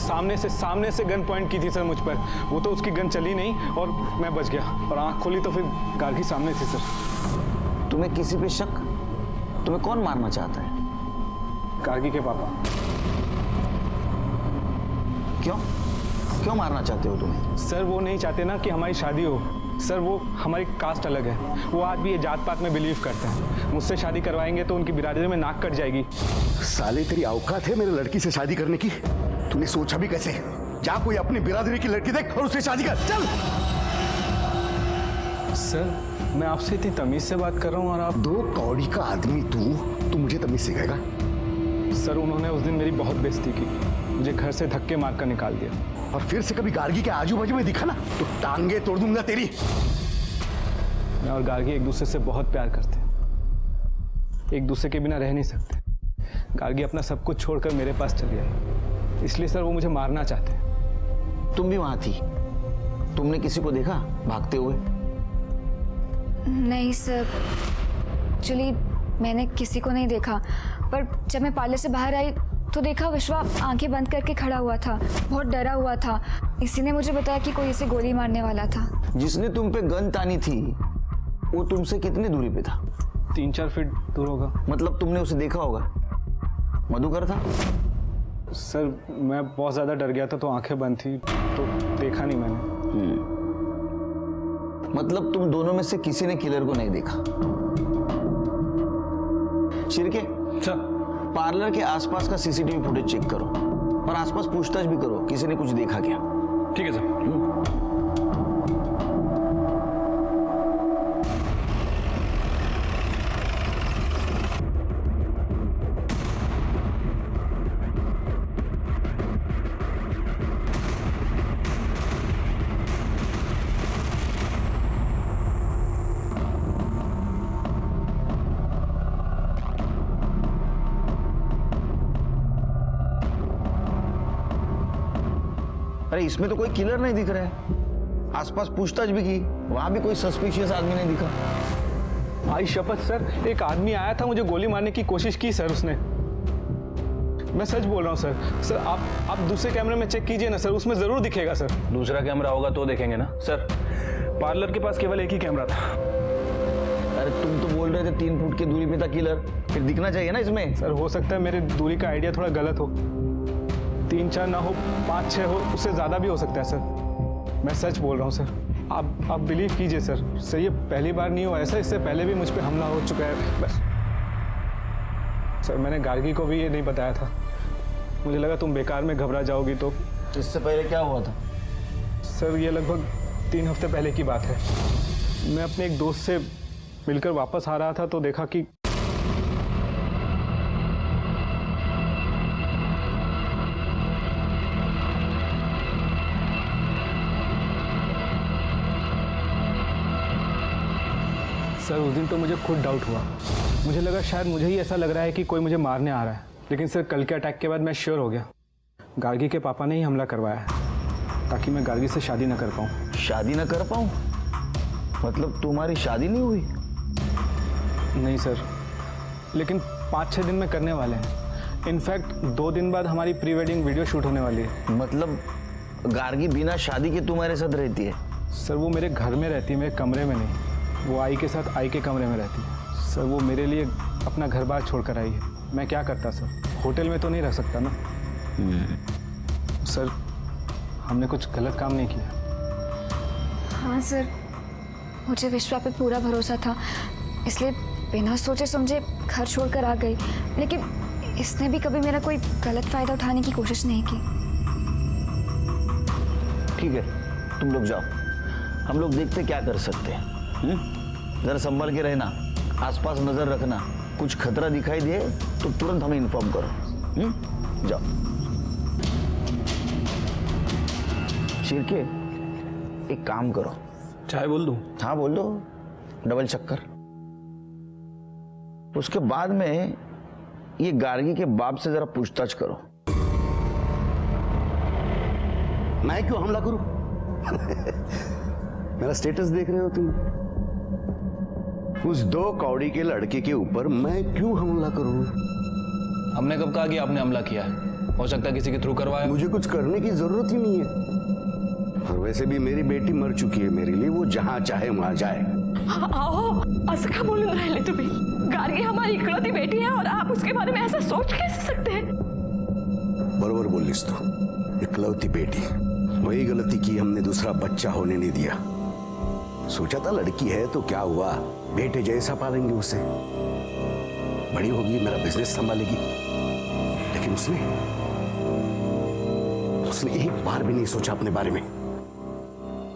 सामने से gun point की थी सर मुझ पर। वो तो उसकी गन चली नहीं और मैं बच गया, और आंख खोली तो फिर गार्गी सामने थी सर। तुम्हें किसी पे शक? तुम्हें कौन मारना चाहता है? गार्गी के पापा। क्यों मारना चाहते हो तुम्हें? सर वो नहीं चाहते ना कि हमारी शादी हो सर। वो हमारी कास्ट अलग है। वो आज भी ये जात पात में बिलीव करते हैं। मुझसे शादी करवाएंगे तो उनकी बिरादरी में नाक कट जाएगी। साले तेरी औकात है मेरे लड़की से शादी करने की? तूने सोचा भी कैसे? जा कोई अपनी बिरादरी की लड़की देख और उससे शादी कर, चल। सर मैं आपसे इतनी तमीज से बात कर रहा हूँ और आप। 2 कौड़ी का आदमी तू मुझे तमीज सिखाएगा? सर उन्होंने उस दिन मेरी बहुत बेइज्जती की, मुझे घर से धक्के मार कर निकाल दिया। और फिर से कभी गार्गी के आजू बाजू में दिखा ना तो टांगे तोड़ दूंगा तेरी। मैं और गार्गी एक दूसरे से बहुत प्यार करते हैं, एक दूसरे के बिना रह नहीं सकते। गार्गी अपना सब कुछ छोड़कर मेरे पास चली आई, इसलिए सर वो मुझे मारना चाहते हैं। तुम भी वहां थी? तुमने किसी को देखा भागते हुए? नहीं सर, एक्चुअली मैंने किसी को नहीं देखा, पर जब मैं पार्लर से बाहर आई तो देखा विश्वा आंखें बंद करके खड़ा हुआ था, बहुत डरा हुआ था। इसी ने मुझे बताया कि कोई इसे गोली मारने वाला था। जिसने तुम पे गन तानी थी वो तुमसे कितनी दूरी पे था? 3-4 फीट दूर होगा। मतलब तुमने उसे देखा होगा? मधुकर था? सर मैं बहुत ज्यादा डर गया था तो आंखें बंद थी, तो देखा नहीं मैंने। मतलब तुम दोनों में से किसी ने किलर को नहीं देखा? शिरके सर पार्लर के आसपास का सीसीटीवी फुटेज चेक करो और आसपास पूछताछ भी करो, किसी ने कुछ देखा क्या? ठीक है सर। अरे इसमें तो कोई किलर नहीं दिख रहा है। आसपास पूछताछ भी की, वहां भी कोई सस्पिशियस आदमी नहीं दिखा। भाई शपथ सर, एक आदमी आया था, मुझे गोली मारने की कोशिश की सर उसने। मैं सच बोल रहा हूँ सर। सर आप दूसरे कैमरे में चेक कीजिए ना सर, उसमें जरूर दिखेगा सर। दूसरा कैमरा होगा तो देखेंगे ना सर। पार्लर के पास केवल एक ही कैमरा था। अरे तुम तो बोल रहे थे 3 फुट की दूरी पे था किलर, फिर दिखना चाहिए ना इसमें। सर हो सकता है मेरे दूरी का आइडिया थोड़ा गलत हो, 3-4 ना हो, 5-6 हो, उससे ज्यादा भी हो सकता है सर। मैं सच बोल रहा हूँ सर, आप बिलीव कीजिए सर। सर ये पहली बार नहीं हुआ ऐसा, इससे पहले भी मुझ पर हमला हो चुका है। बस सर मैंने गार्गी को भी ये नहीं बताया था, मुझे लगा तुम बेकार में घबरा जाओगी। तो इससे पहले क्या हुआ था? सर ये लगभग 3 हफ्ते पहले की बात है। मैं अपने एक दोस्त से मिलकर वापस आ रहा था तो देखा कि सर उस दिन तो मुझे खुद डाउट हुआ। मुझे लगा शायद मुझे ही ऐसा लग रहा है कि कोई मुझे मारने आ रहा है, लेकिन सर कल के अटैक के बाद मैं श्योर हो गया गार्गी के पापा ने ही हमला करवाया है, ताकि मैं गार्गी से शादी न कर पाऊँ। शादी न कर पाऊँ? मतलब तुम्हारी शादी नहीं हुई? नहीं सर, लेकिन 5-6 दिन में करने वाले हैं। इनफैक्ट 2 दिन बाद हमारी प्री वेडिंग वीडियो शूट होने वाली है। मतलब गार्गी बिना शादी के तुम्हारे साथ रहती है? सर वो मेरे घर में रहती है, मेरे कमरे में नहीं। वो आई के साथ आई के कमरे में रहती है। सर वो मेरे लिए अपना घर बार छोड़ कर आई है। मैं क्या करता सर, होटल में तो नहीं रह सकता ना। सर हमने कुछ गलत काम नहीं किया। हाँ सर, मुझे विश्वा पे पूरा भरोसा था, इसलिए बिना सोचे समझे घर छोड़कर आ गई। लेकिन इसने भी कभी मेरा कोई गलत फायदा उठाने की कोशिश नहीं की। ठीक है तुम लोग जाओ, हम लोग देखते क्या कर सकते हैं। जरा संभल के रहना, आसपास नजर रखना, कुछ खतरा दिखाई दे तो तुरंत हमें इन्फॉर्म करो। जाओ। शिरके एक काम करो। चाय बोल दूं? हाँ बोल दो, डबल चक्कर। उसके बाद में ये गार्गी के बाप से जरा पूछताछ करो। मैं क्यों हमला करूं? मेरा स्टेटस देख रहे हो तुम? उस 2 कौड़ी के लड़के के ऊपर मैं क्यों हमला करूं? हमने कब कहा कि आपने हमला किया है? हो सकता है किसी के थ्रू करवाया हो। मुझे कुछ करने की जरूरत ही नहीं है। और वैसे भी मेरी बेटी मर चुकी है, मेरे लिए वो जहां चाहे वहां जाए। अहो असं का बोलून राहिले तुम्ही? गार्गी हमारी इकलौती बेटी है और आप उसके बारे में ऐसा सोच कैसे सकते हैं? बरोबर बोलिस तू, इकलौती बेटी। वही गलती की हमने, दूसरा बच्चा होने नहीं दिया। सोचा था लड़की है तो क्या हुआ, बेटे जैसा पालेंगे उसे, बड़ी होगी मेरा बिजनेस संभालेगी। लेकिन उसने एक बार भी नहीं सोचा अपने बारे में।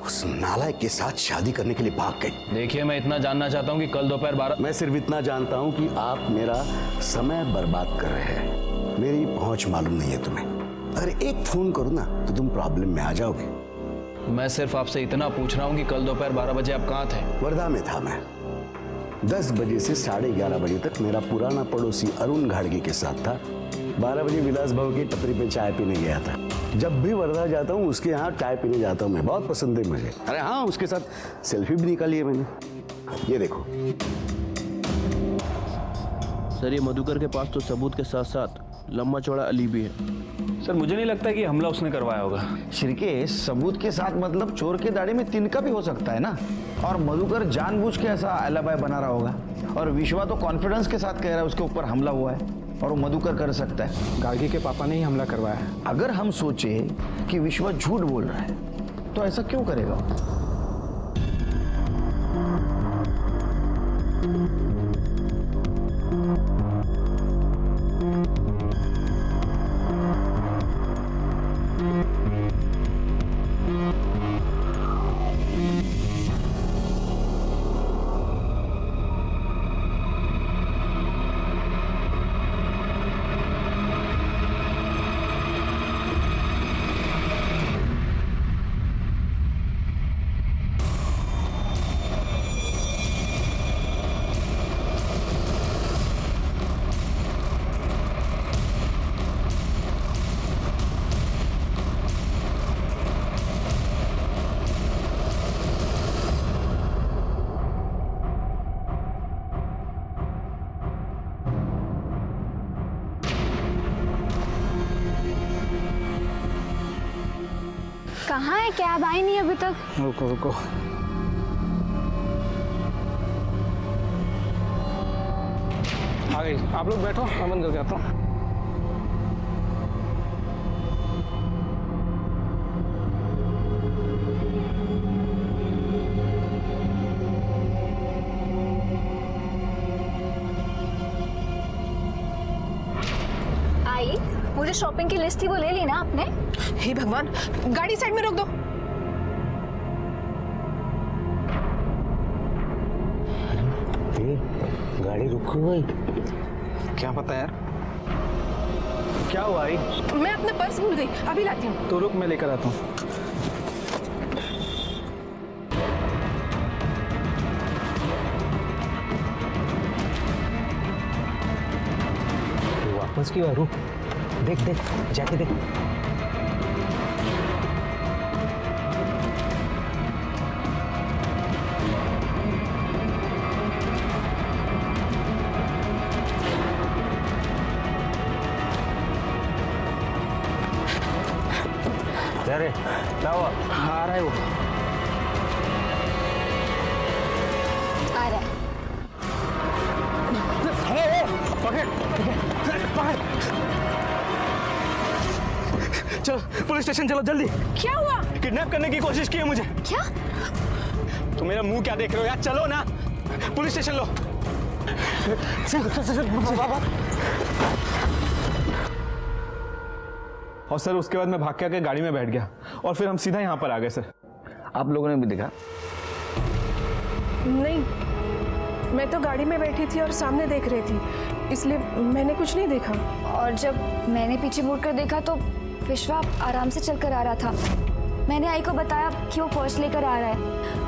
उस नालायक के साथ शादी करने के लिए भाग गई। देखिए, मैं इतना जानना चाहता हूँ कि कल दोपहर 12। मैं सिर्फ इतना जानता हूं कि आप मेरा समय बर्बाद कर रहे हैं। मेरी पहुंच मालूम नहीं है तुम्हें। अगर एक फोन करूं ना तो तुम प्रॉब्लम में आ जाओगे। मैं सिर्फ आपसे इतना पूछ रहा हूँ कि कल दोपहर 12 बजे आप कहाँ थे? वर्धा में था मैं। 10 बजे से 11:30 बजे तक मेरा पुराना पड़ोसी अरुण घाड़गे के साथ था। 12 बजे विलास भाव की टपरी पे चाय पीने गया था। जब भी वर्धा जाता हूँ उसके यहाँ चाय पीने जाता हूँ मैं, बहुत पसंद है मुझे। अरे हाँ, उसके साथ सेल्फी भी निकाली है मैंने, ये देखो। सर, ये मधुकर के पास तो सबूत के साथ साथ लंबा चौड़ा अली भी है। सर, मुझे नहीं लगता कि हमला उसने करवाया होगा। श्रीकेश, सबूत के साथ मतलब चोर के दाढ़ी में तिनका भी हो सकता है ना। और मधुकर जानबूझ के ऐसा अलाबाय बना रहा होगा। और विश्वा तो कॉन्फिडेंस के साथ कह रहा है उसके ऊपर हमला हुआ है और वो मधुकर कर सकता है। गार्गी के पापा ने ही हमला करवाया है। अगर हम सोचे कि विश्वा झूठ बोल रहा है तो ऐसा क्यों करेगा? कहाँ है? कैब आई नहीं अभी तक। रुको रुको, आ गई। आप लोग बैठो, मैं बंद करके आता हूँ। आई, मुझे शॉपिंग की लिस्ट थी वो ले ली ना आपने? हे भगवान, गाड़ी साइड में रोक दो। गाड़ी रुक गई। क्या पता यार, क्या हुआ आई? मैं अपना पर्स भूल गई, अभी लाती हूँ। तो रुक, मैं लेकर आता हूँ। वापस क्यों? रुक, देख देख, जाके देख। अरे क्या हुआ? आ रहा है वो, आ रहा है। चलो पुलिस स्टेशन चलो जल्दी। क्या हुआ? किडनैप करने की कोशिश की है मुझे। क्या? तो मेरा मुंह क्या देख रहे हो यार, चलो ना, पुलिस स्टेशन लो। और सर उसके बाद मैं भाग के आके गाड़ी में बैठ गया और फिर हम सीधा यहाँ पर आ गए सर। आप लोगों ने भी देखा? नहीं, मैं तो गाड़ी में बैठी थी और सामने देख रही थी, इसलिए मैंने कुछ नहीं देखा। और जब मैंने पीछे मुड़कर देखा तो विश्वा आराम से चलकर आ रहा था। मैंने आई को बताया कि वो पर्स लेकर आ रहा है,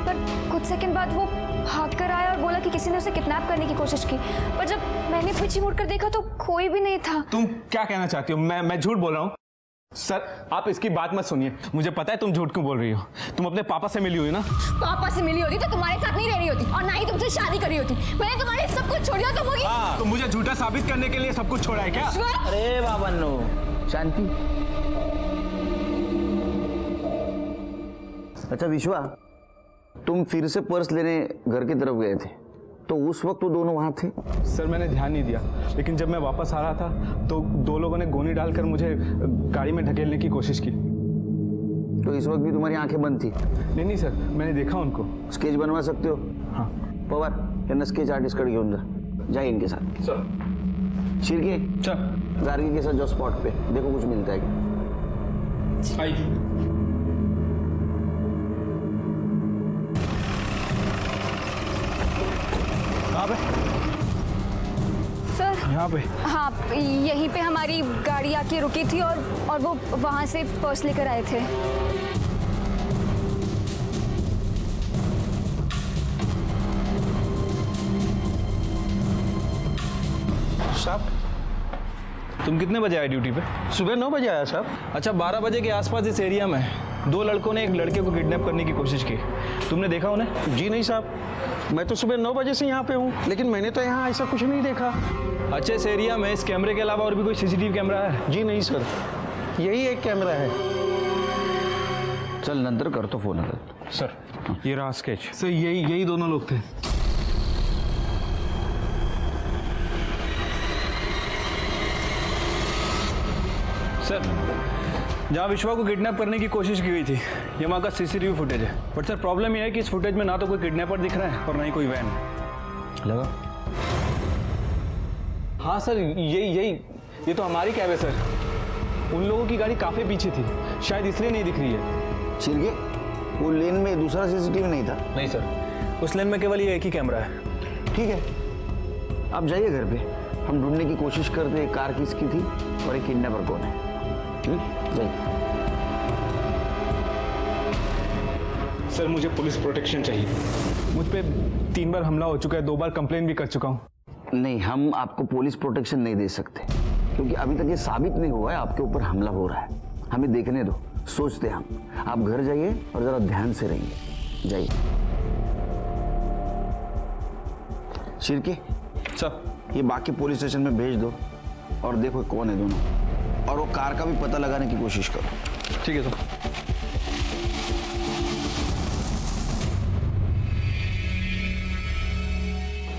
पर कुछ सेकंड बाद वो भाग कर आया और बोला कि किसी ने उसे किडनैप करने की कोशिश की। पर जब मैंने पीछे मुड़कर देखा तो कोई भी नहीं था। तुम क्या कहना चाहती हो? मैं झूठ बोल रहा हूँ? सर आप इसकी बात मत सुनिए, मुझे पता है तुम झूठ क्यों बोल रही हो। तुम अपने पापा से मिली हुई ना? पापा से मिली होती तो तुम्हारे साथ नहीं रह रही होती और ना ही तुमसे शादी करी होती। मैंने तुम्हारे सब कुछ छोड़ दिया तो होगी। तो मुझे झूठा साबित करने के लिए सब कुछ छोड़ा है क्या? अरे बाबन्नो, शांति। अच्छा विश्वा, तुम फिर से पर्स लेने घर की तरफ गए थे, तो उस वक्त वो दोनों वहां थे? सर मैंने ध्यान नहीं दिया, लेकिन जब मैं वापस आ रहा था तो दो लोगों ने गोली डालकर मुझे गाड़ी में ढकेलने की कोशिश की। तो इस वक्त भी तुम्हारी आंखें बंद थी? नहीं सर, मैंने देखा उनको। स्केच बनवा सकते हो? हाँ। पवार यांना स्केच आर्टिस्ट कडे घेऊन जा इनके साथ। सर। शिर्के, सर। गार्गी के साथ जो स्पॉट पे देखो कुछ मिलता है क्या। आइए। कहाँ पे? सर यहाँ पे? हाँ, यहीं पे हमारी गाड़ी आके रुकी थी और वो वहाँ से पर्स लेकर आए थे। साहब, तुम कितने बजे आए ड्यूटी पे? सुबह 9 बजे आया साहब। अच्छा, 12 बजे के आसपास इस एरिया में 2 लड़कों ने एक लड़के को किडनैप करने की कोशिश की। तुमने देखा उन्हें? जी नहीं साहब, मैं तो सुबह 9 बजे से यहाँ पे हूँ, लेकिन मैंने तो यहाँ ऐसा कुछ नहीं देखा। अच्छा, इस एरिया में इस कैमरे के अलावा और भी कोई सीसीटीवी कैमरा है? जी नहीं सर, यही एक कैमरा है। चल नंतर करतो फोन आता। सर, ये रहा स्केच। सर यही दोनों लोग थे। सर, जहाँ विश्वा को किडनैप करने की कोशिश की गई थी, ये वहाँ का सीसीटीवी फुटेज है। बट सर, प्रॉब्लम ये है कि इस फुटेज में ना तो कोई किडनैपर दिख रहा है और ना ही कोई वैन। लगा? हाँ सर, ये तो हमारी कैब है सर। उन लोगों की गाड़ी काफी पीछे थी, शायद इसलिए नहीं दिख रही है। शिर्के, वो लेन में दूसरा सीसीटीवी नहीं था? नहीं सर, उस लेन में केवल ये एक ही कैमरा है। ठीक है, आप जाइए घर पे, हम ढूंढने की कोशिश करते हैं कार किसकी थी और एक किडनैपर कौन है। जाइए। सर मुझे पुलिस प्रोटेक्शन चाहिए। मुझ पे 3 बार हमला हो चुका है, 2 बार कंप्लेन भी कर चुका हूँ। नहीं, हम आपको पुलिस प्रोटेक्शन नहीं दे सकते, क्योंकि अभी तक ये साबित नहीं हुआ है आपके ऊपर हमला हो रहा है। हमें देखने दो, सोचते हम। आप घर जाइए और जरा ध्यान से रहिए। जाइए। शिर्के, सर, ये बाकी पुलिस स्टेशन में भेज दो और देखो कौन है दोनों, और वो कार का भी पता लगाने की कोशिश करो। ठीक है सर।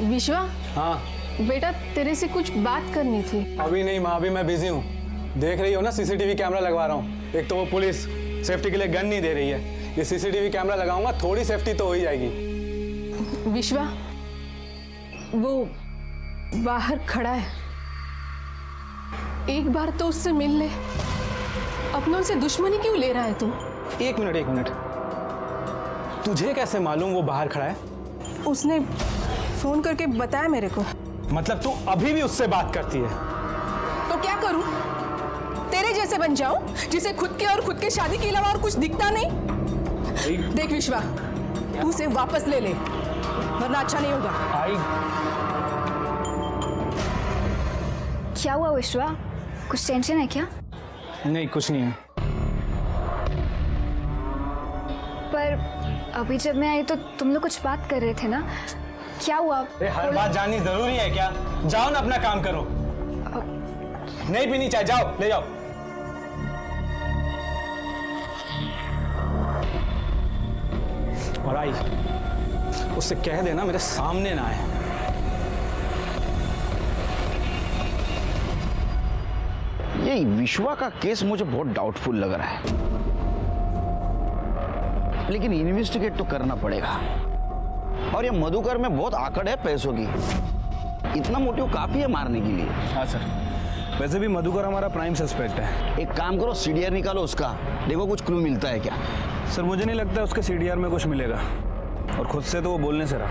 विश्वा, हाँ। बेटा तेरे से कुछ बात करनी थी। अभी नहीं माँ, अभी मैं बिजी हूँ। देख रही हो ना, सीसीटीवी कैमरा लगवा रहा हूँ। एक तो वो पुलिस सेफ्टी के लिए गन नहीं दे रही है, ये सीसीटीवी कैमरा लगाऊंगा, थोड़ी सेफ्टी तो हो ही जाएगी। विश्वा, वो बाहर खड़ा है, एक बार तो उससे मिल ले। अपनों से दुश्मनी क्यों ले रहा है तू? एक मिनट, तुझे कैसे मालूम वो बाहर खड़ा है? उसने फोन करके बताया मेरे को। मतलब तू अभी भी उससे बात करती है? तो क्या करूं? तेरे जैसे बन जाऊं जिसे खुद के शादी के अलावा और कुछ दिखता नहीं? देख विश्वा, तू उसे वापस ले ले, वरना अच्छा नहीं होगा। क्या हुआ विश्वा, कुछ टेंशन है क्या? नहीं, कुछ नहीं है। पर अभी जब मैं आई तो तुम लोग कुछ बात कर रहे थे ना, क्या हुआ? हर बात जाननी जरूरी है क्या? जाओ ना, अपना काम करो। नहीं पीनी चाय, जाओ ले जाओ। और आई, उससे कह देना मेरे सामने ना आए। ये विश्वा का केस मुझे बहुत डाउटफुल लग रहा है, लेकिन इन्वेस्टिगेट तो करना पड़ेगा। और ये मधुकर में बहुत आकड़ है पैसों की, इतना मोटिव काफी है मारने के लिए। हाँ सर, वैसे भी मधुकर हमारा प्राइम सस्पेक्ट है। एक काम करो, सीडीआर निकालो उसका, देखो कुछ क्लू मिलता है क्या। सर, मुझे नहीं लगता उसके सीडीआर में कुछ मिलेगा, और खुद से तो वो बोलने से रहा।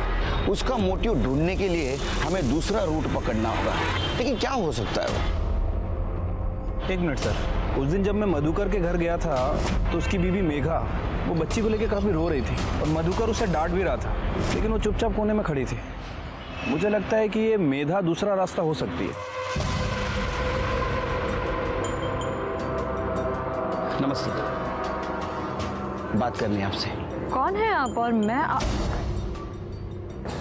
उसका मोटिव ढूंढने के लिए हमें दूसरा रूट पकड़ना होगा, लेकिन क्या हो सकता है वो? एक मिनट सर, उस दिन जब मैं मधुकर के घर गया था तो उसकी बीवी मेघा वो बच्ची को लेकर काफी रो रही थी, और मधुकर उसे डांट भी रहा था, लेकिन वो चुपचाप कोने में खड़ी थी। मुझे लगता है कि ये मेधा दूसरा रास्ता हो सकती है। नमस्ते, बात करनी है आपसे। कौन है आप? और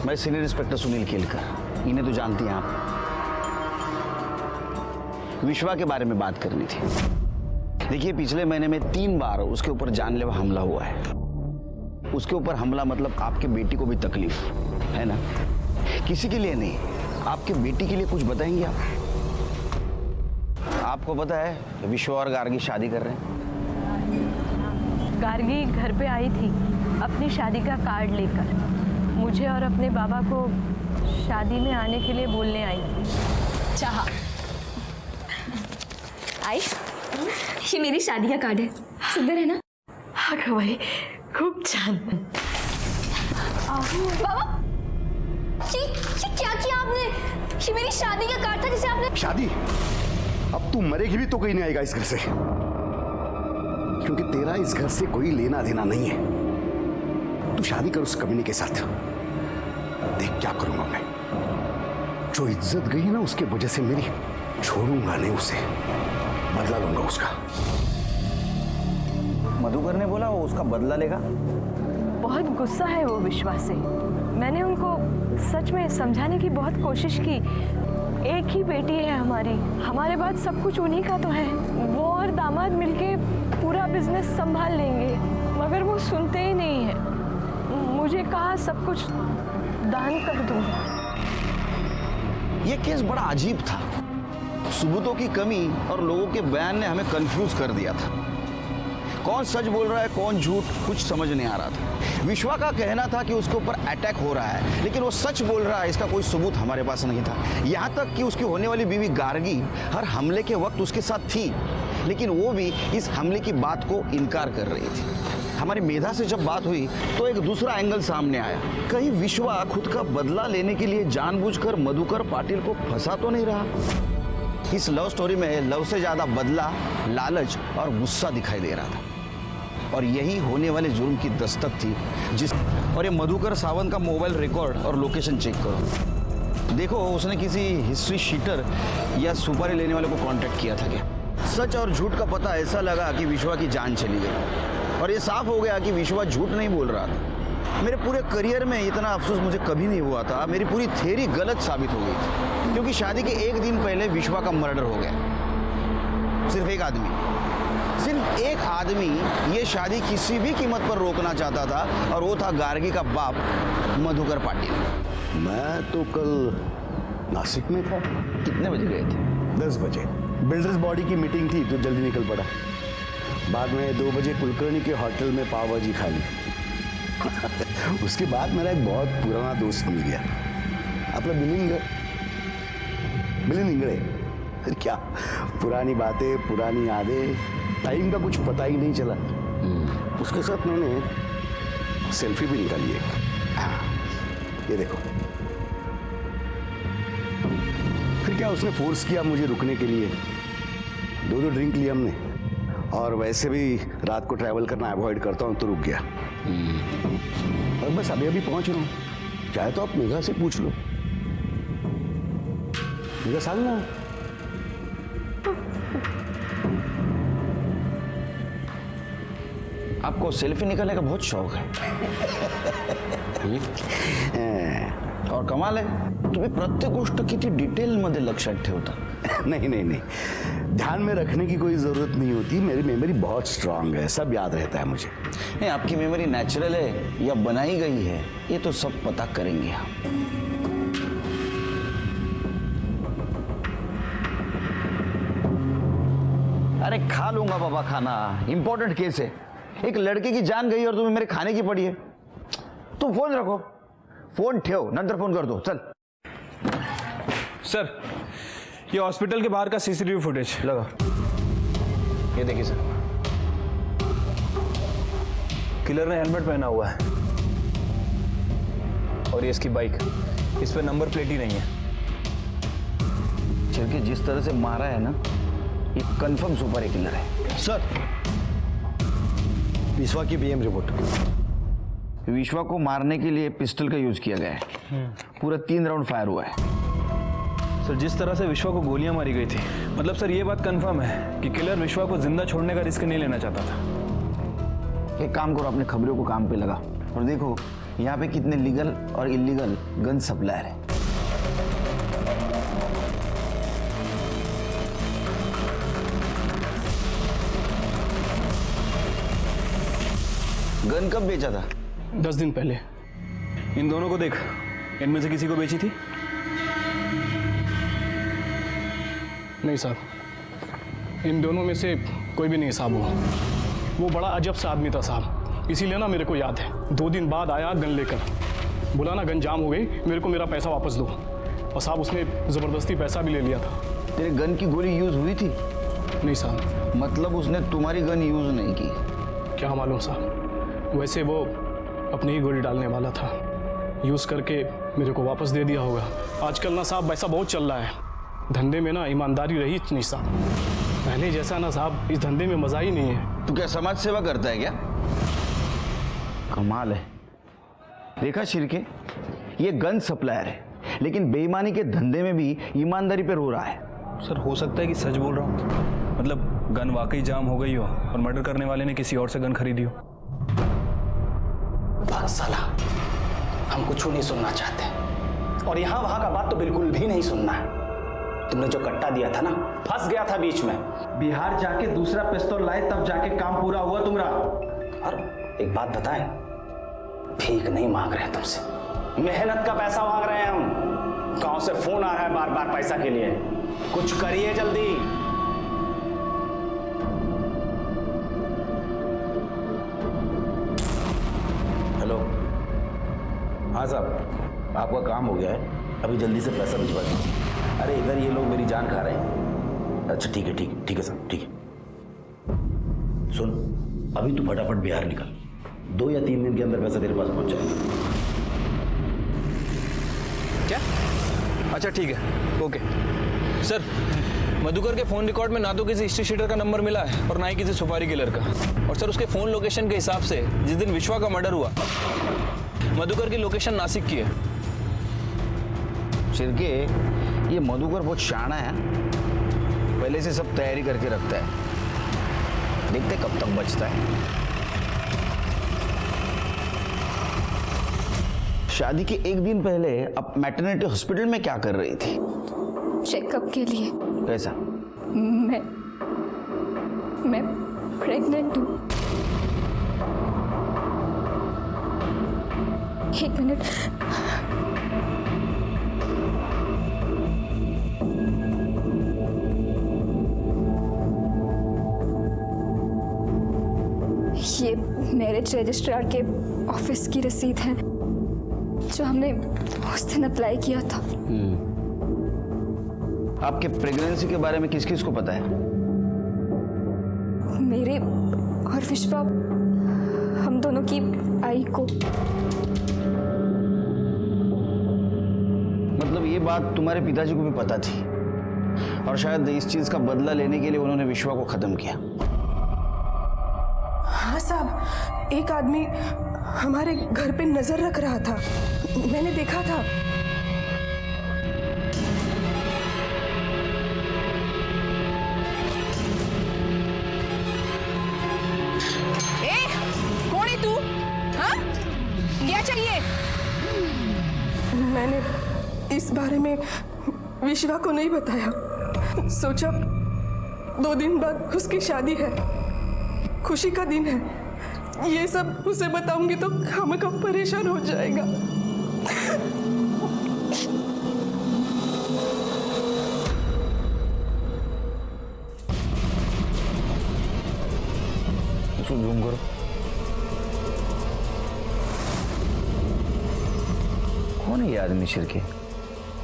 मैं सीनियर इंस्पेक्टर सुनील केलकर, इन्हें तो जानती हैं आप। विश्वा के बारे में बात करनी थी। देखिए, पिछले महीने में 3 बार उसके ऊपर जानलेवा हमला हुआ है। उसके ऊपर हमला मतलब आपके बेटी को भी तकलीफ है ना? किसी के लिए नहीं, आपके बेटी के लिए कुछ बताएंगे आप? आपको पता है विश्वा और गार्गी शादी कर रहे हैं? गार्गी घर पे आई थी अपनी शादी का कार्ड लेकर, मुझे और अपने बाबा को शादी में आने के लिए बोलने आई थी। चाहा आई, ये मेरी शादी का कार्ड है, सुंदर है ना? हाँ भाई, खूब छान। बाबा, ये क्या किया आपने? ये मेरी शादी का कार्ड था जिसे आपने। शादी? अब तू मरेगी भी तो कोई नहीं आएगा इस घर से, क्योंकि तेरा इस घर से कोई लेना देना नहीं है। तू शादी कर उस कमीने के साथ। देख क्या करूंगा मैं। जो इज्जत गई ना उसके वजह से मेरी, छोड़ूंगा नहीं उसे, बदला लूंगा उसका। मधुकर ने बोला वो उसका बदला लेगा। बहुत गुस्सा है वो विश्वा से। मैंने उनको सच में समझाने की बहुत कोशिश की। एक ही बेटी है हमारी, हमारे बाद सब कुछ उन्हीं का तो है। वो और दामाद मिलके पूरा बिजनेस संभाल लेंगे, मगर वो सुनते ही नहीं है। मुझे कहा सब कुछ दान कर दूं। ये केस बड़ा अजीब था। सबूतों की कमी और लोगों के बयान ने हमें कंफ्यूज कर दिया था। कौन सच बोल रहा है कौन झूठ, कुछ समझ नहीं आ रहा था। विश्वा का कहना था कि उसके ऊपर अटैक हो रहा है, लेकिन वो सच बोल रहा है इसका कोई सबूत हमारे पास नहीं था। यहाँ तक कि उसकी होने वाली बीवी गार्गी हर हमले के वक्त उसके साथ थी, लेकिन वो भी इस हमले की बात को इनकार कर रही थी। हमारी मेधा से जब बात हुई तो एक दूसरा एंगल सामने आया। कहीं विश्वा खुद का बदला लेने के लिए जानबूझकर मधुकर पाटिल को फंसा तो नहीं रहा? इस लव स्टोरी में लव से ज्यादा बदला, लालच और गुस्सा दिखाई दे रहा था, और यही होने वाले जुर्म की दस्तक थी। और ये मधुकर सावंत का मोबाइल रिकॉर्ड और लोकेशन चेक करो। देखो उसने किसी हिस्ट्री शीटर या सुपारी लेने वाले को कांटेक्ट किया था क्या? सच और झूठ का पता ऐसा लगा कि विश्वा की जान चली गई, और ये साफ हो गया कि विश्वा झूठ नहीं बोल रहा था। मेरे पूरे करियर में इतना अफसोस मुझे कभी नहीं हुआ था। मेरी पूरी थ्योरी गलत साबित हो गई थी, क्योंकि शादी के एक दिन पहले विश्वा का मर्डर हो गया। सिर्फ एक आदमी ये शादी किसी भी कीमत पर रोकना चाहता था, और वो था गार्गी का बाप मधुकर पाटिल। मैं तो कल नासिक में था। कितने बजे गए थे? 10 बजे। बिल्डर्स बॉडी की मीटिंग थी तो जल्दी निकल पड़ा। बाद में 2 बजे कुलकर्णी के होटल में पाव भाजी खा ली। उसके बाद मेरा एक बहुत पुराना दोस्त मिल गया, अपना मिलिंद इंगड़े। फिर क्या पुरानी बातें, पुरानी यादें, टाइम का कुछ पता ही नहीं चला। उसके साथ मैंने सेल्फी भी निकाली है। ये देखो। फिर क्या उसने फोर्स किया मुझे रुकने के लिए। 2 ड्रिंक लिए हमने, और वैसे भी रात को ट्रैवल करना अवॉइड करता हूँ तो रुक गया। और बस अभी पहुंच रहा हूँ। चाहे तो आप मेघा से पूछ लो। मेघा साल ना आपको सेल्फी निकालने का बहुत शौक है। और कमाल है, तुम्हें प्रत्येक गोष्ट किती डिटेल मध्ये लक्षात ठेवता। नहीं, ध्यान में रखने की कोई जरूरत नहीं होती। मेरी मेमोरी बहुत स्ट्रांग है, सब याद रहता है मुझे। नहीं, आपकी मेमोरी नेचुरल है या बनाई गई है, ये तो सब पता करेंगे हम। अरे खा लूंगा बाबा खाना, इंपॉर्टेंट केस है। एक लड़के की जान गई और तुम्हें मेरे खाने की पड़ी है। तुम फोन रखो, फोन ठेव, नंतर फोन कर दो। चल सर, ये हॉस्पिटल के बाहर का सीसीटीवी फुटेज लगा। ये देखिए सर, किलर ने हेलमेट पहना हुआ है, और ये इसकी बाइक, इस पे नंबर प्लेट ही नहीं है। चल के जिस तरह से मारा है ना, ये कंफर्म सुपर किलर है। सर, विश्वा की बीएम रिपोर्ट। विश्वा को मारने के लिए पिस्टल का यूज किया गया है। पूरा 3 राउंड फायर हुआ है। सर, जिस तरह से विश्वा को गोलियां मारी गई थी, मतलब सर ये बात कंफर्म है कि किलर विश्वा को जिंदा छोड़ने का रिस्क नहीं लेना चाहता था। एक काम करो, अपने खबरों को काम पे लगा और देखो यहाँ पे कितने लीगल और इलीगल गन सप्लायर है। गन कब बेचा था? 10 दिन पहले। इन दोनों को देख, इनमें से किसी को बेची थी? नहीं साहब, इन दोनों में से कोई भी नहीं साहब। वो बड़ा अजब सा आदमी था साहब, इसीलिए ना मेरे को याद है। 2 दिन बाद आया गन लेकर, बोला ना गन जाम हो गई, मेरे को मेरा पैसा वापस दो। और साहब उसने ज़बरदस्ती पैसा भी ले लिया था। तेरे गन की गोली यूज हुई थी? नहीं साहब। मतलब उसने तुम्हारी गन यूज नहीं की? क्या मालूम साहब, वैसे वो अपनी ही गोली डालने वाला था, यूज़ करके मेरे को वापस दे दिया होगा। आजकल ना साहब वैसा बहुत चल रहा है, धंधे में ना ईमानदारी रही नहीं साहब। पहले जैसा ना साहब इस धंधे में मज़ा ही नहीं है। तू क्या समाज सेवा करता है क्या? कमाल है। देखा शिरके, ये गन सप्लायर है, लेकिन बेईमानी के धंधे में भी ईमानदारी पे रो रहा है। सर हो सकता है कि सच बोल रहा हूँ, मतलब गन वाकई जाम हो गई हो और मर्डर करने वाले ने किसी और से गन खरीदी हो। भाग साला, हम कुछ नहीं सुनना चाहते, और यहाँ वहाँ का बात तो बिल्कुल भी नहीं सुनना है। तुमने जो कट्टा दिया था ना, फंस गया था बीच में। बिहार जाके दूसरा पिस्तौल लाए तब जाके काम पूरा हुआ तुम्हारा। और एक बात बताएं, भीख नहीं मांग रहे तुमसे, मेहनत का पैसा मांग रहे हैं हम। गांव से फोन आ रहा है बार बार पैसा के लिए, कुछ करिए जल्दी। हेलो, हाँ साहब, आपका काम हो गया है, अभी जल्दी से पैसा भिजवा दीजिए। अरे इधर ये लोग मेरी जान खा रहे हैं। अच्छा ठीक है, ठीक है, ठीक है साहब, ठीक है। सुन, अभी तू फटाफट बिहार निकल, 2 या 3 दिन के अंदर पैसा तेरे पास पहुंच जाएगा। क्या? अच्छा ठीक है, ओके। सर, मधुकर के फ़ोन रिकॉर्ड में ना तो किसी हिस्ट्री शीटर का नंबर मिला है और ना ही किसी सुपारी किलर का। और सर उसके फ़ोन लोकेशन के हिसाब से जिस दिन विश्वा का मर्डर हुआ, मधुकर की लोकेशन नासिक की है। शिरके, ये मधुकर बहुत शाना है, पहले से सब तैयारी करके रखता है। देखते कब तक बचता है। शादी के 1 दिन पहले अब मैटरनिटी हॉस्पिटल में क्या कर रही थी? चेकअप के लिए। कैसा? मैं प्रेग्नेंट हूँ। 1 मिनट। ये मैरिज रजिस्ट्रार के ऑफिस की रसीद है जो हमने उस दिन अप्लाई किया था। आपके प्रेगनेंसी के बारे में किस किस को पता है? मेरे और विश्वा, हम दोनों की आई को। मतलब ये बात तुम्हारे पिताजी को भी पता थी, और शायद इस चीज का बदला लेने के लिए उन्होंने विश्वा को खत्म किया। हाँ साहब, एक आदमी हमारे घर पे नजर रख रहा था, मैंने देखा था। ए, कौन है तू? हाँ? क्या चाहिए? मैंने इस बारे में विश्वा को नहीं बताया। सोचा 2 दिन बाद उसकी शादी है, खुशी का दिन है, ये सब उसे बताऊंगी तो खामखा परेशान हो जाएगा। इसको जूम करो। कौन है ये आदमी शिरके?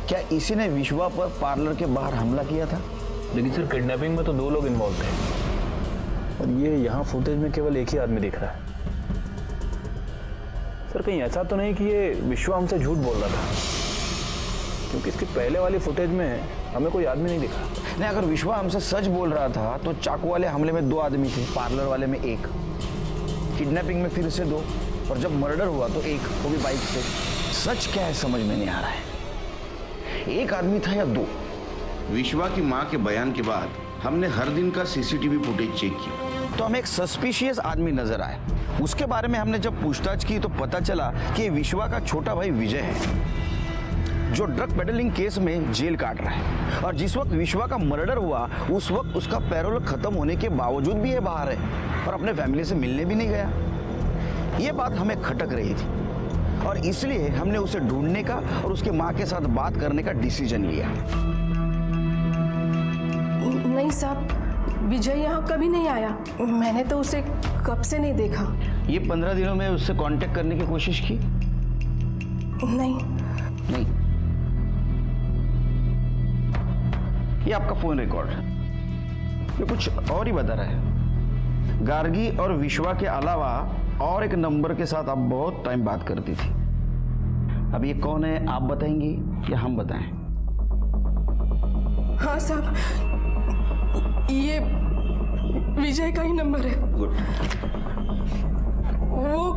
क्या इसी ने विश्वा पर पार्लर के बाहर हमला किया था? लेकिन सर किडनैपिंग में तो 2 लोग इन्वॉल्व थे, और ये यहाँ फुटेज में केवल एक ही आदमी दिख रहा है। सर कहीं ऐसा तो नहीं कि ये विश्वा हमसे झूठ बोल रहा था, क्योंकि इसके पहले वाली फुटेज में हमें कोई आदमी नहीं दिखा। नहीं, अगर विश्वा हमसे सच बोल रहा था तो चाकू वाले हमले में 2 आदमी थे, पार्लर वाले में 1, किडनैपिंग में फिर से 2, और जब मर्डर हुआ तो 1, वो भी बाइक से। सच क्या है समझ में नहीं आ रहा है, 1 आदमी था या 2? विश्वा की मां के बयान के बाद हमने हर दिन का सीसीटीवी फुटेज चेक किया, तो हमें एक सस्पिशियस आदमी नजर आया। उसके बारे में हमने जब पूछताछ की तो पता चला कि ये विश्वा का छोटा भाई विजय है, जो ड्रग पेडलिंग केस में जेल काट रहा है। और जिस वक्त विश्वा का मर्डर हुआ उस वक्त उसका पैरोल खत्म होने के बावजूद भी ये बाहर है और अपने फैमिली से मिलने भी नहीं गया। ये बात हमें खटक रही थी और इसलिए हमने उसे ढूंढने का और उसके माँ के साथ बात करने का डिसीजन लिया। नहीं साहब, विजय यहाँ कभी नहीं आया। मैंने तो उसे कब से नहीं देखा। ये 15 दिनों में उससे कांटेक्ट करने की कोशिश की? नहीं। ये आपका फोन रिकॉर्ड है, ये कुछ और ही बता रहा है। गार्गी और विश्वा के अलावा और एक नंबर के साथ आप बहुत टाइम बात करती थी। अब ये कौन है, आप बताएंगी या हम बताएं? हाँ साहब, ये विजय का ही नंबर है। गुड। वो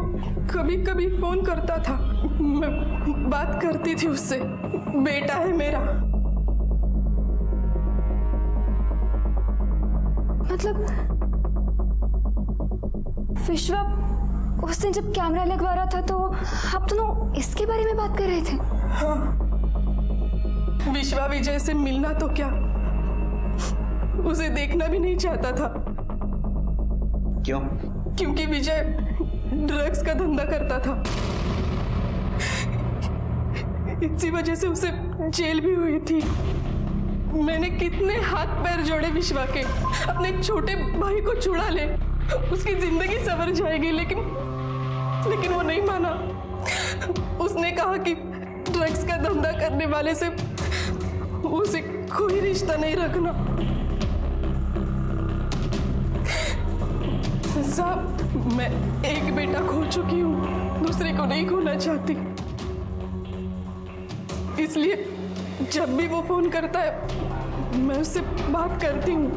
कभी कभी फोन करता था, मैं बात करती थी उससे। बेटा है मेरा। मतलब विश्वा उस दिन जब कैमरा लगवा रहा था तो आप दोनों इसके बारे में बात कर रहे थे? हाँ, विश्वा विजय से मिलना तो क्या, उसे देखना भी नहीं चाहता था। क्यों? क्योंकि विजय ड्रग्स का धंधा करता था। इसी वजह से उसे जेल भी हुई थी। मैंने कितने हाथ पैर जोड़े विश्वा के, अपने एक छोटे भाई को छुड़ा ले, उसकी जिंदगी संवर जाएगी, लेकिन वो नहीं माना। उसने कहा कि ड्रग्स का धंधा करने वाले से उसे कोई रिश्ता नहीं रखना। साहब, मैं एक बेटा खो चुकी हूँ, दूसरे को नहीं खोना चाहती। इसलिए जब भी वो फोन करता है मैं उससे बात करती हूँ।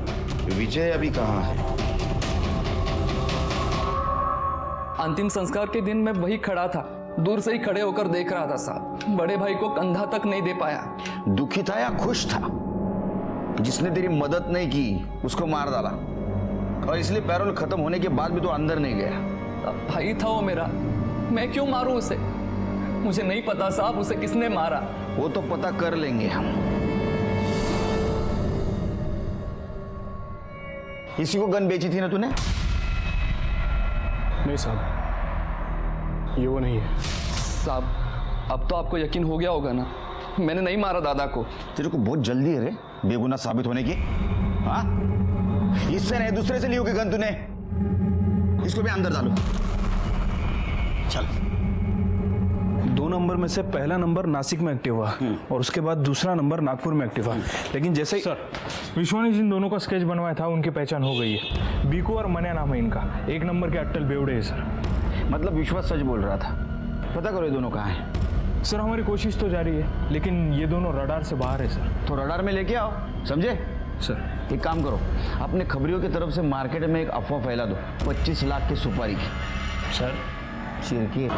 विजय अभी कहाँ है? अंतिम संस्कार के दिन मैं वही खड़ा था, दूर से ही खड़े होकर देख रहा था साहब। बड़े भाई को कंधा तक नहीं दे पाया। दुखी था या खुश था? जिसने तेरी मदद नहीं की उसको मार डाला और इसलिए पैरोल खत्म होने के बाद भी तो अंदर नहीं गया। भाई था वो मेरा, मैं क्यों मारूं उसे? मुझे नहीं पता साहब उसे किसने मारा। वो तो पता कर लेंगे हम। इसी को गन बेची थी ना तूने? नहीं साहब, ये वो नहीं है। साहब, अब तो आपको यकीन हो गया होगा ना, मैंने नहीं मारा दादा को। तेरे को बहुत जल्दी है रे बेगुनाह साबित होने की। हाँ, इससे नहीं दूसरे से ली होगी गन तूने। इसको भी अंदर डालो। चल। 2 नंबर में से पहला नंबर नासिक में एक्टिव हुआ और उसके बाद दूसरा नंबर नागपुर में एक्टिव हुआ। लेकिन जैसे सर, विश्वा ने जिन दोनों का स्केच बनवाया था उनकी पहचान हो गई है। बीको और मन्या नाम है इनका। 1 नंबर के अट्टल बेवड़े है सर। मतलब विश्वास सच बोल रहा था। पता करो ये दोनों कहाँ हैं। सर, हमारी कोशिश तो जारी है, लेकिन ये दोनों रडार से बाहर है सर। तो रडार में लेके आओ, समझे? सर, एक काम करो, अपने खबरियों की तरफ से मार्केट में एक अफवाह फैला दो 25 लाख की सुपारी की। सर, चिरकी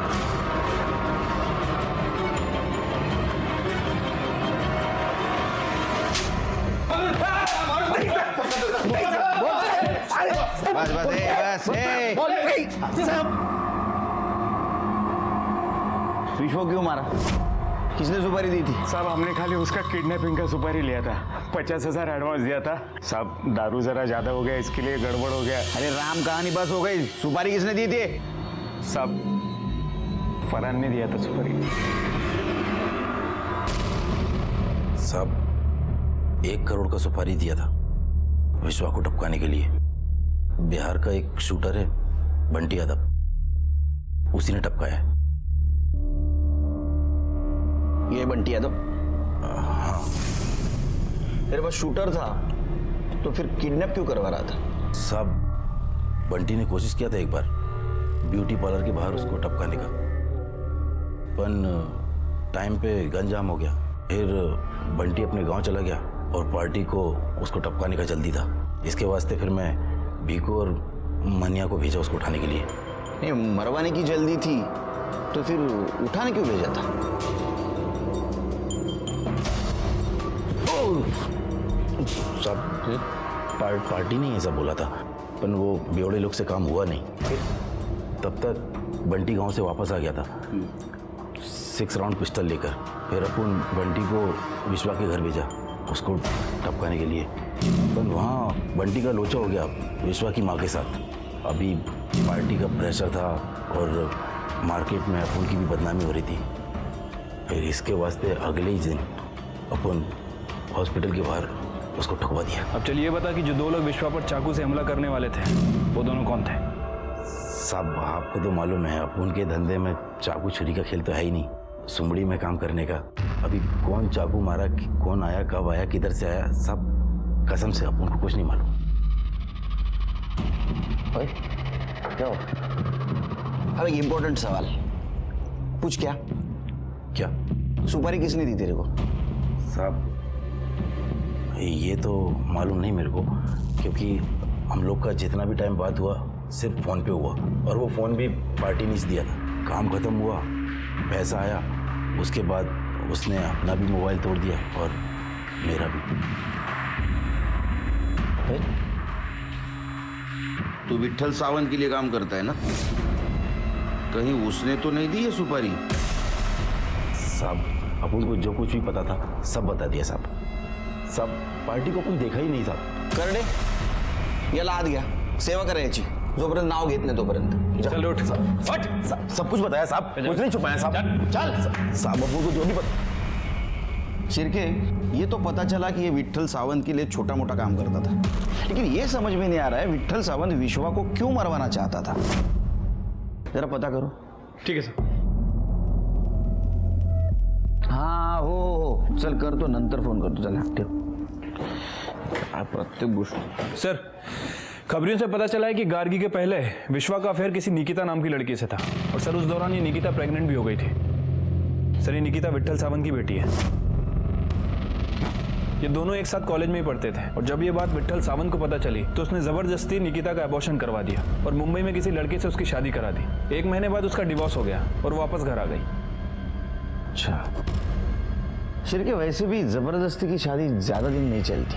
विश्व क्यों मारा? किसने सुपारी दी थी? साहब, हमने खाली उसका किडनैपिंग का सुपारी लिया था। 50,000 एडवांस दिया था साहब। दारू जरा ज्यादा हो गया, इसके लिए गड़बड़ हो गया। अरे राम, कहानी बस हो गई। सुपारी किसने दी थी? साहब, फरहान ने दिया था सुपारी। साहब, 1 करोड़ का सुपारी दिया था विश्वा को टपकाने के लिए। बिहार का एक शूटर है बंटी यादव, उसी ने टपकाया है। ये बंटी यादव? हाँ। तेरे पास शूटर था तो फिर किडनैप क्यों करवा रहा था? साहब, बंटी ने कोशिश किया था एक बार ब्यूटी पार्लर के बाहर उसको टपकाने का, पर टाइम पे गन जाम हो गया। फिर बंटी अपने गांव चला गया और पार्टी को उसको टपकाने का जल्दी था। इसके वास्ते फिर मैं भीको और मनिया को भेजा उसको उठाने के लिए। नहीं, मरवाने की जल्दी थी तो फिर उठाने क्यों भेजा था? साहब, पार्टी ने ऐसा बोला था, पर वो बेवड़े लोग से काम हुआ नहीं। तब तक बंटी गांव से वापस आ गया था 6 राउंड पिस्टल लेकर। फिर अपन बंटी को विश्वा के घर भेजा उसको टपकाने के लिए, पर वहाँ बंटी का लोचा हो गया विश्वा की माँ के साथ। अभी पार्टी का प्रेशर था और मार्केट में अपन की भी बदनामी हो रही थी। फिर इसके वास्ते अगले ही दिन अपन हॉस्पिटल के बाहर उसको ठुकवा दिया। अब चलिए ये बता कि जो 2 लोग विश्वा पर चाकू से हमला करने वाले थे वो दोनों कौन थे? साहब आपको तो मालूम है अपन के धंधे में चाकू छुरी का खेल तो है ही नहीं, सुमड़ी में काम करने का। अभी कौन चाकू मारा, कौन आया, कब आया, किधर से आया, सब कसम से अपन को कुछ नहीं मालूम। ओए, क्या हो? अब एक इम्पोर्टेंट सवाल पूछ। क्या सुपारी किसने दी तेरे को? साहब ये तो मालूम नहीं मेरे को, क्योंकि हम लोग का जितना भी टाइम बात हुआ सिर्फ फ़ोन पे हुआ, और वो फ़ोन भी पार्टी ने दिया था। काम ख़त्म हुआ, पैसा आया, उसके बाद उसने अपना भी मोबाइल तोड़ दिया और मेरा भी। तू विट्ठल सावंत के लिए काम करता है ना? कहीं उसने तो नहीं दी है सुपारी? साहब अपन को जो कुछ भी पता था सब बता दिया साहब। सब पार्टी को कुछ देखा ही नहीं साहब। कर दे, याला आत गया, सेवा करायची, जोपर्यंत नाव घेत नाही तोपर्यंत। चल उठ। फट, सब कुछ बताया साहब, कुछ नहीं छुपाया साहब। चल साहब, अपन को जो भी पता। शिर्के, ये तो पता चला कि ये विट्ठल सावंत के लिए छोटा मोटा काम करता था, लेकिन ये समझ में नहीं आ रहा है विट्ठल सावंत विश्वा को क्यों मरवाना चाहता था। जरा पता करो। ठीक है सर। हाँ हो, चल कर तो, नंतर फोन करतो। चल ठेव। प्रत्येक गोष्ट सर, खबरियों से पता चला है कि गार्गी के पहले विश्वा का अफेयर किसी निकिता नाम की लड़की से था, और सर उस दौरान ये निकिता प्रेग्नेंट भी हो गई थी। सर ये निकिता विट्ठल सावंत की बेटी है। ये दोनों एक साथ कॉलेज में ही पढ़ते थे, और जब ये बात विट्ठल सावंत को पता चली तो उसने जबरदस्ती निकिता का अबॉर्शन करवा दिया और मुंबई में किसी लड़के से उसकी शादी करा दी। 1 महीने बाद उसका डिवोर्स हो गया और वापस घर आ गई। अच्छा, शिर्के वैसे भी जबरदस्ती की शादी ज्यादा दिन नहीं चलती,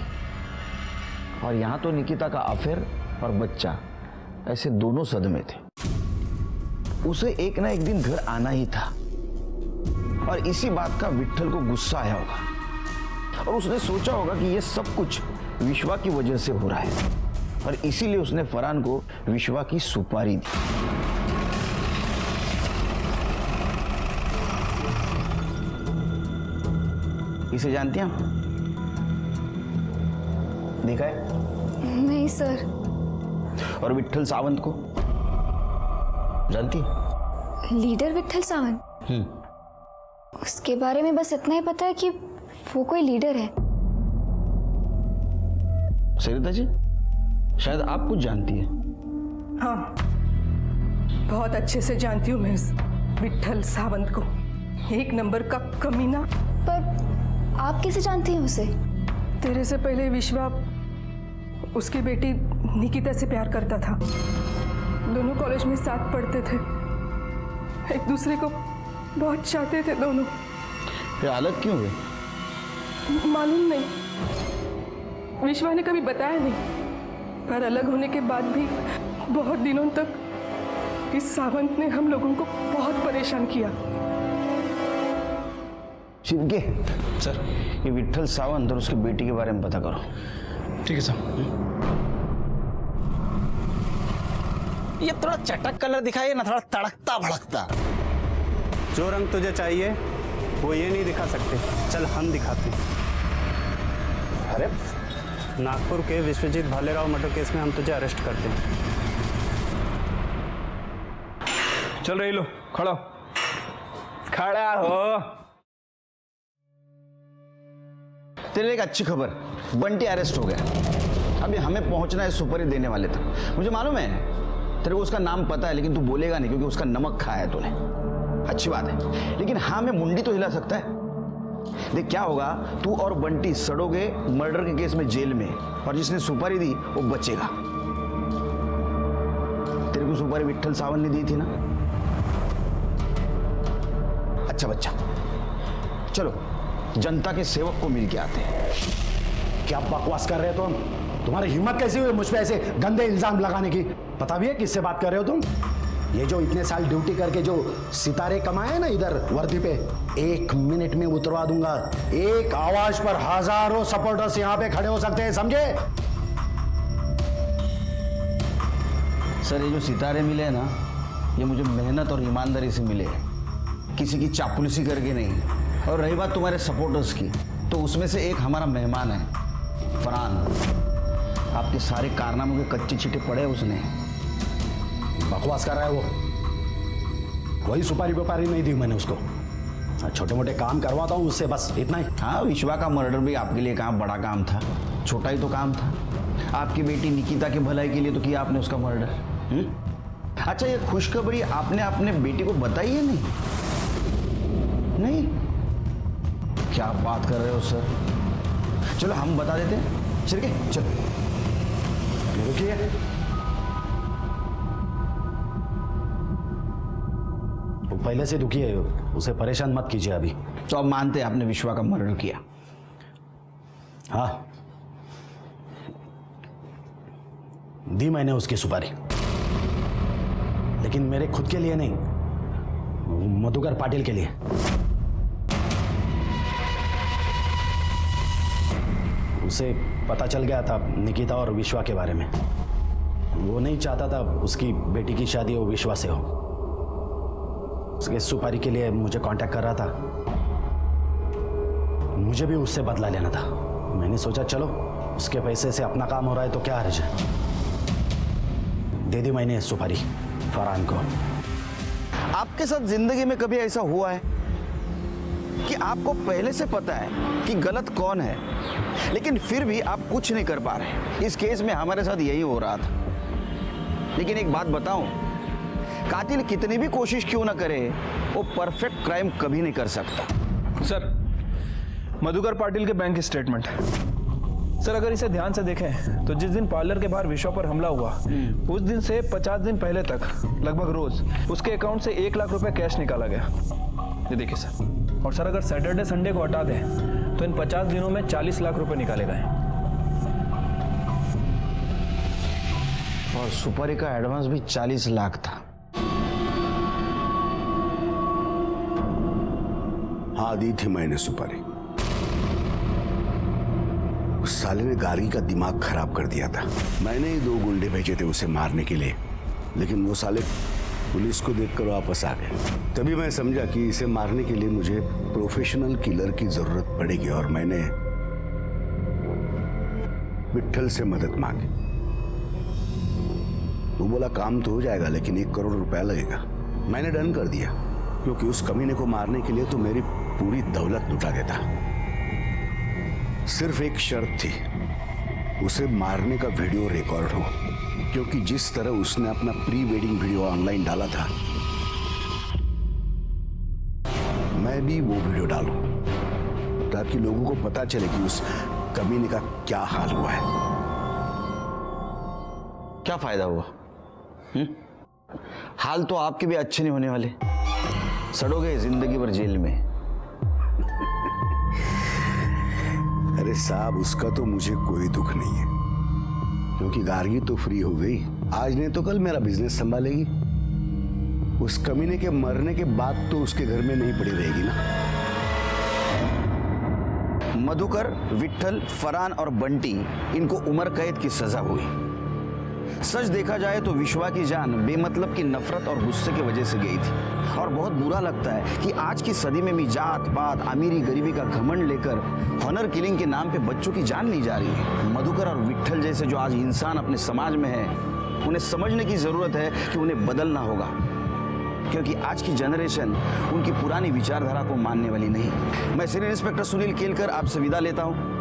और यहाँ तो निकिता का अफेयर और बच्चा ऐसे दोनों सदमे थे। उसे एक ना एक दिन घर आना ही था, और इसी बात का विट्ठल को गुस्सा आया होगा, और उसने सोचा होगा कि ये सब कुछ विश्वा की वजह से हो रहा है, और इसीलिए उसने फरहान को विश्वा की सुपारी दी। इसे जानती हैं? देखा है? नहीं सर। और विट्ठल सावंत को जानती? लीडर विट्ठल सावंत? उसके बारे में बस इतना ही पता है कि वो कोई लीडर है। सरिता जी, शायद आप कुछ जानती है। हाँ, बहुत अच्छे से जानती हूँ मैं इस विट्ठल सावंत को। 1 नंबर का कमीना। पर आप कैसे जानती हैं उसे? तेरे से पहले विश्वा उसकी बेटी निकिता से प्यार करता था। दोनों कॉलेज में साथ पढ़ते थे, एक दूसरे को बहुत चाहते थे दोनों। फिर अलग क्यों हुए? मालूम नहीं, विश्वा ने कभी बताया नहीं, पर अलग होने के बाद भी बहुत दिनों तक इस सावंत ने हम लोगों को बहुत परेशान किया। शिर्के सर, ये विट्ठल सावंत और उसकी बेटी के बारे में पता करो। ठीक है सर। ये थोड़ा चटक कलर दिखाइए ना, थोड़ा तड़कता भड़कता। जो रंग तुझे चाहिए वो ये नहीं दिखा सकते, चल हम दिखाते हैं। अरे नागपुर के विश्वजीत भालेराव मर्डर केस में हम तुझे अरेस्ट करते हैं। चल रही लो, खड़ा खड़ा हो। तेरे एक अच्छी खबर, बंटी अरेस्ट हो गया। अभी हमें पहुंचना है सुपारी देने वाले तक। मुझे मालूम है तेरे को उसका नाम पता है, लेकिन तू बोलेगा नहीं क्योंकि उसका नमक खाया है तूने। अच्छी बात है, लेकिन हाँ मैं मुंडी तो हिला सकता है। देख क्या होगा, तू और बंटी सड़ोगे मर्डर के केस में जेल में, और जिसने सुपारी दी वो बचेगा। तेरे को सुपारी विट्ठल सावंत ने दी थी ना? अच्छा बच्चा, चलो जनता के सेवक को मिल के आते हैं। क्या बकवास कर रहे हो तुम? तुम्हारी हिम्मत कैसी हुई मुझ पे ऐसे गंदे इल्जाम लगाने की? पता भी है किससे बात कर रहे हो तुम? ये जो इतने साल ड्यूटी करके जो सितारे कमाए हैं ना इधर वर्दी पे, 1 मिनट में उतरवा दूंगा। एक आवाज पर हजारों सपोर्टर्स यहाँ पे खड़े हो सकते हैं, समझे? सर ये जो सितारे मिले हैं ना, ये मुझे मेहनत और ईमानदारी से मिले हैं, किसी की चापलूसी करके नहीं। और रही बात तुम्हारे सपोर्टर्स की, तो उसमें से एक हमारा मेहमान है, फरहान। आपके सारे कारनामों के कच्चे चिट्ठे पड़े उसने। बकवास कर रहा है वो। कोई सुपारी व्यापारी नहीं दी मैंने उसको। छोटे मोटे काम करवाता हूँ उससे, बस इतना ही। हाँ, विश्वा का मर्डर भी आपके लिए कहाँ बड़ा काम था, छोटा ही तो काम था। आपकी बेटी निकिता की भलाई के लिए तो किया आपने उसका मर्डर। अच्छा, ये खुशखबरी आपने अपने बेटी को बताई है? नहीं, क्या आप बात कर रहे हो सर? चलो हम बता देते हैं। चलो रुकिए, वो पहले से दुखी है, उसे परेशान मत कीजिए अभी। तो आप मानते हैं आपने विश्वा का मर्डर किया? हाँ, दी मैंने उसकी सुपारी, लेकिन मेरे खुद के लिए नहीं, मधुकर पाटिल के लिए। उसे पता चल गया था निकिता और विश्वा के बारे में। वो नहीं चाहता था उसकी बेटी की शादी हो विश्वा से हो। उसके सुपारी के लिए मुझे कांटेक्ट कर रहा था। मुझे भी उससे बदला लेना था। मैंने सोचा चलो उसके पैसे से अपना काम हो रहा है तो क्या हर्ज है। दे दी मैंने सुपारी फरहान को। आपके साथ जिंदगी में कभी ऐसा हुआ है कि आपको पहले से पता है कि गलत कौन है, लेकिन फिर भी आप कुछ नहीं कर पा रहे? इस केस में हमारे साथ यही हो रहा था। लेकिन एक बात बताऊं, कातिल कितनी भी कोशिश क्यों ना करे, वो परफेक्ट क्राइम कभी नहीं कर सकता। सर, मधुकर पाटिल के बैंक स्टेटमेंट। सर, अगर इसे ध्यान से देखें तो जिस दिन पार्लर के बाहर विश्वा पर हमला हुआ, उस दिन से 50 दिन पहले तक लगभग रोज उसके अकाउंट से 1 लाख रुपए कैश निकाला गया। ये देखिए सर। और सर, अगर सैटरडे संडे को हटा दें तो इन 50 दिनों में 40 लाख रुपए निकाले गए। और सुपारी का एडवांस भी 40 लाख था। हाँ, दी थी मैंने सुपारी। उस साले ने गार्गी का दिमाग खराब कर दिया था। मैंने ही 2 गुंडे भेजे थे उसे मारने के लिए, लेकिन वो साले पुलिस को देखकर वापस आ गए। तभी मैं समझा कि इसे मारने के लिए मुझे प्रोफेशनल किलर की जरूरत पड़ेगी, और मैंने विट्ठल से मदद मांगी। वो बोला काम तो हो जाएगा, लेकिन 1 करोड़ रुपया लगेगा। मैंने डन कर दिया, क्योंकि उस कमीने को मारने के लिए तो मेरी पूरी दौलत लुटा देता। सिर्फ एक शर्त थी, उसे मारने का वीडियो रिकॉर्ड हो, क्योंकि जिस तरह उसने अपना प्री वेडिंग वीडियो ऑनलाइन डाला था, मैं भी वो वीडियो डालूं, ताकि लोगों को पता चले कि उस कमीने का क्या हाल हुआ है। क्या फायदा हुआ? हाल तो आपके भी अच्छे नहीं होने वाले, सड़ोगे जिंदगी भर जेल में। अरे साहब, उसका तो मुझे कोई दुख नहीं है, क्योंकि गार्गी तो फ्री हो गई। आज नहीं तो कल मेरा बिजनेस संभालेगी। उस कमीने के मरने के बाद तो उसके घर में नहीं पड़ी रहेगी ना। मधुकर, विट्ठल, फरहान और बंटी, इनको उम्र कैद की सजा हुई। सच देखा जाए तो विश्वा की जान बेमतलब की नफरत और गुस्से की वजह से गई थी। और बहुत बुरा लगता है कि आज की सदी में भी जात पात, अमीरी गरीबी का घमंड लेकर हॉनर किलिंग के नाम पे बच्चों की जान ली जा रही है। मधुकर और विट्ठल जैसे जो आज इंसान अपने समाज में है, उन्हें समझने की जरूरत है कि उन्हें बदलना होगा, क्योंकि आज की जनरेशन उनकी पुरानी विचारधारा को मानने वाली नहीं। मैं सीनियर इंस्पेक्टर सुनील केलकर आपसे विदा लेता हूं।